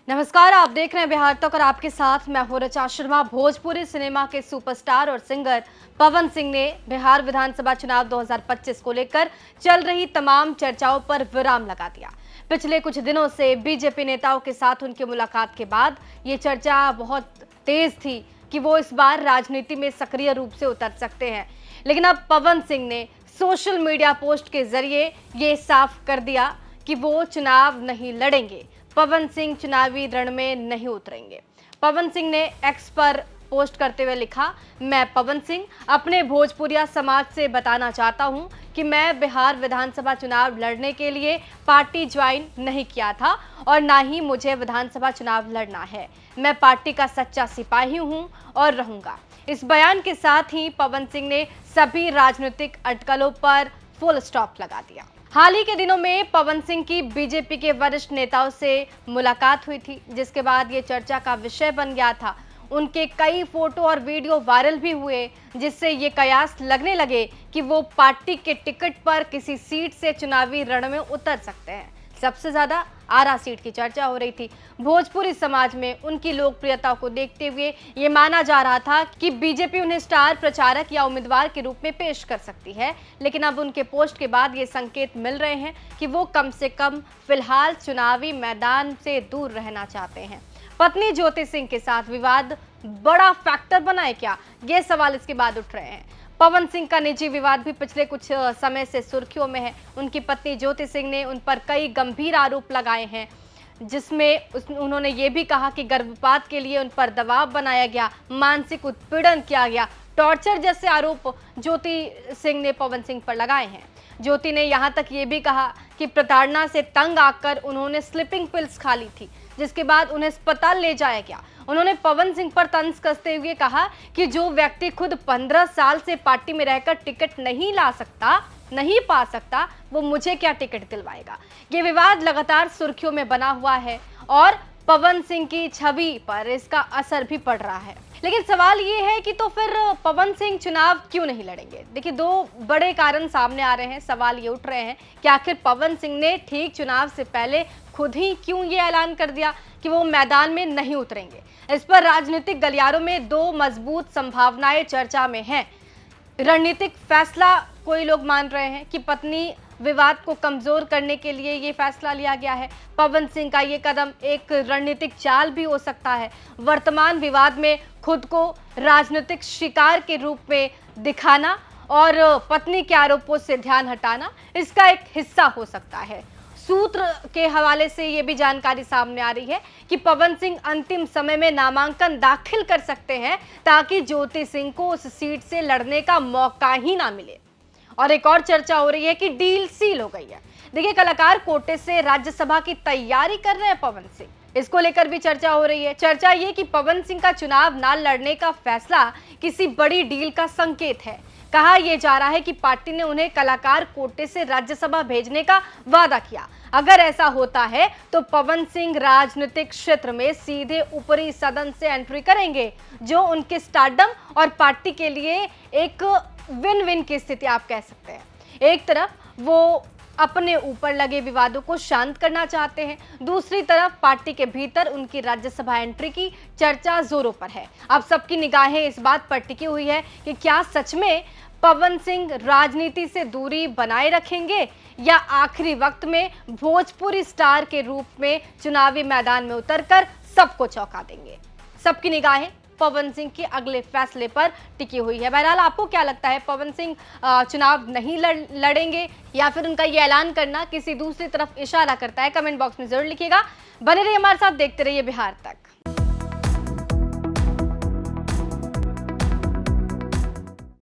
नमस्कार, आप देख रहे हैं बिहार तक और आपके साथ मैं हूं ऋचा शर्मा। भोजपुरी सिनेमा के सुपरस्टार और सिंगर पवन सिंह ने बिहार विधानसभा चुनाव 2025 को लेकर चल रही तमाम चर्चाओं पर विराम लगा दिया। पिछले कुछ दिनों से बीजेपी नेताओं के साथ उनकी मुलाकात के बाद ये चर्चा बहुत तेज थी कि वो इस बार राजनीति में सक्रिय रूप से उतर सकते हैं। लेकिन अब पवन सिंह ने सोशल मीडिया पोस्ट के जरिए ये साफ कर दिया कि वो चुनाव नहीं लड़ेंगे। पवन सिंह चुनावी रण में नहीं उतरेंगे। पवन सिंह ने एक्स पर पोस्ट करते हुए लिखा, मैं पवन सिंह अपने भोजपुरिया समाज से बताना चाहता हूं कि मैं बिहार विधानसभा चुनाव लड़ने के लिए पार्टी ज्वाइन नहीं किया था और ना ही मुझे विधानसभा चुनाव लड़ना है। मैं पार्टी का सच्चा सिपाही हूं और रहूंगा। इस बयान के साथ ही पवन सिंह ने सभी राजनीतिक अटकलों पर फुल स्टॉप लगा दिया। हाल ही के दिनों में पवन सिंह की बीजेपी के वरिष्ठ नेताओं से मुलाकात हुई थी, जिसके बाद ये चर्चा का विषय बन गया था। उनके कई फोटो और वीडियो वायरल भी हुए, जिससे ये कयास लगने लगे कि वो पार्टी के टिकट पर किसी सीट से चुनावी रण में उतर सकते हैं। सबसे ज्यादा आरा सीट की चर्चा हो रही थी। भोजपुरी समाज में उनकी लोकप्रियता को देखते हुए ये माना जा रहा था कि बीजेपी उन्हें स्टार प्रचारक या उम्मीदवार के रूप में पेश कर सकती है। लेकिन अब उनके पोस्ट के बाद ये संकेत मिल रहे हैं कि वो कम से कम फिलहाल चुनावी मैदान से दूर रहना चाहते हैं। पत्नी ज्योति सिंह के साथ विवाद बड़ा फैक्टर बना है क्या? ये सवाल इसके बाद उठ रहे हैं। पवन सिंह का निजी विवाद भी पिछले कुछ समय से सुर्खियों में है। उनकी पत्नी ज्योति सिंह ने उन पर कई गंभीर आरोप लगाए हैं, जिसमें उन्होंने ये भी कहा कि गर्भपात के लिए उन पर दबाव बनाया गया, मानसिक उत्पीड़न किया गया, टॉर्चर जैसे आरोप ज्योति सिंह ने पवन सिंह पर लगाए हैं। ज्योति ने यहाँ तक ये भी कहा कि प्रताड़ना से तंग आकर उन्होंने स्लीपिंग पिल्स खा ली थी, जिसके बाद उन्हें अस्पताल ले जाया गया। उन्होंने पवन सिंह पर तंज कसते हुए कहा कि जो व्यक्ति खुद 15 साल से पार्टी में रहकर टिकट नहीं पा सकता, वो मुझे क्या टिकट दिलवाएगा। ये विवाद लगातार सुर्खियों में बना हुआ है और पवन सिंह की छवि पर इसका असर भी पड़ रहा है। लेकिन सवाल ये है कि तो फिर पवन सिंह चुनाव क्यों नहीं लड़ेंगे? देखिए, दो बड़े कारण सामने आ रहे हैं। सवाल ये उठ रहे हैं कि आखिर पवन सिंह ने ठीक चुनाव से पहले खुद ही क्यों ये ऐलान कर दिया कि वो मैदान में नहीं उतरेंगे। इस पर राजनीतिक गलियारों में दो मजबूत संभावनाएं चर्चा में हैं। रणनीतिक फैसला कोई लोग मान रहे हैं कि पत्नी विवाद को कमजोर करने के लिए ये फैसला लिया गया है। पवन सिंह का ये कदम एक रणनीतिक चाल भी हो सकता है। वर्तमान विवाद में खुद को राजनीतिक शिकार के रूप में दिखाना और पत्नी के आरोपों से ध्यान हटाना इसका एक हिस्सा हो सकता है। सूत्र के हवाले से ये भी जानकारी सामने आ रही है कि पवन सिंह अंतिम समय में नामांकन दाखिल कर सकते हैं ताकि ज्योति सिंह को उस सीट से लड़ने का मौका ही ना मिले। और एक और चर्चा हो रही है कि डील सील हो गई है। देखिए, कलाकार कोटे से राज्यसभा की तैयारी कर रहे हैं पवन सिंह। इसको लेकर भी चर्चा हो रही है। चर्चा ये कि पवन सिंह का चुनाव ना लड़ने का फैसला किसी बड़ी डील का संकेत है। कहा यह जा रहा है कि पार्टी ने उन्हें कलाकार कोटे से राज्यसभा भेजने का वादा किया। अगर ऐसा होता है तो पवन सिंह राजनीतिक क्षेत्र में सीधे ऊपरी सदन से एंट्री करेंगे, जो उनके स्टारडम और पार्टी के लिए एक विन विन की स्थिति आप कह सकते हैं। एक तरफ वो अपने ऊपर लगे विवादों को शांत करना चाहते हैं, दूसरी तरफ पार्टी के भीतर उनकी राज्यसभा एंट्री की चर्चा जोरों पर है। अब सबकी निगाहें इस बात पर टिकी हुई है कि क्या सच में पवन सिंह राजनीति से दूरी बनाए रखेंगे या आखिरी वक्त में भोजपुरी स्टार के रूप में चुनावी मैदान में उतरकर सबको चौंका देंगे। सबकी निगाहें पवन सिंह के अगले फैसले पर टिकी हुई है। बहरहाल, आपको क्या लगता है, पवन सिंह चुनाव नहीं लड़ेंगे या फिर उनका ये ऐलान करना किसी दूसरी तरफ इशारा करता है? कमेंट बॉक्स में जरूर लिखिएगा। बने रहिए हमारे साथ, देखते रहिए बिहार तक।